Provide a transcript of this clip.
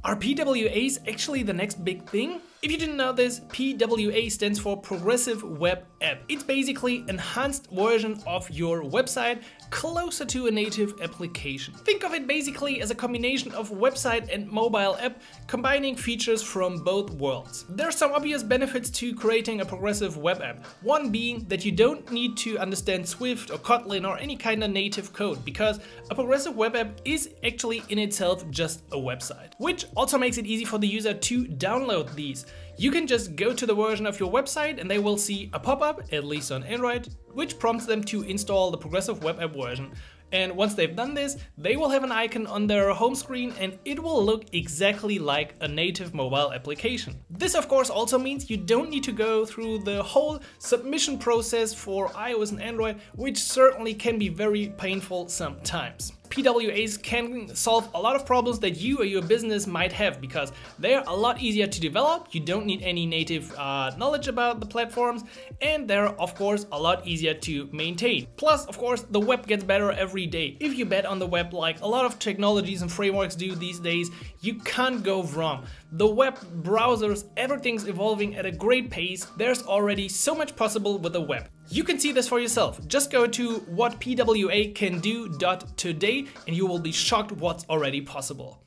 Are PWAs actually the next big thing? If you didn't know this, PWA stands for Progressive Web App. It's basically an enhanced version of your website, closer to a native application. Think of it basically as a combination of website and mobile app, combining features from both worlds. There are some obvious benefits to creating a progressive web app. One being that you don't need to understand Swift or Kotlin or any kind of native code, because a progressive web app is actually in itself just a website, which also makes it easy for the user to download these. You can just go to the version of your website and they will see a pop-up, at least on Android, which prompts them to install the progressive web app version. And once they've done this, they will have an icon on their home screen and it will look exactly like a native mobile application. This of course also means you don't need to go through the whole submission process for iOS and Android, which certainly can be very painful sometimes. PWAs can solve a lot of problems that you or your business might have, because they're a lot easier to develop, you don't need any native knowledge about the platforms, and they're of course a lot easier to maintain. Plus, of course, the web gets better every day. If you bet on the web like a lot of technologies and frameworks do these days, you can't go wrong. The web, browsers, everything's evolving at a great pace. There's already so much possible with the web. You can see this for yourself. Just go to whatpwacando.today and you will be shocked what's already possible.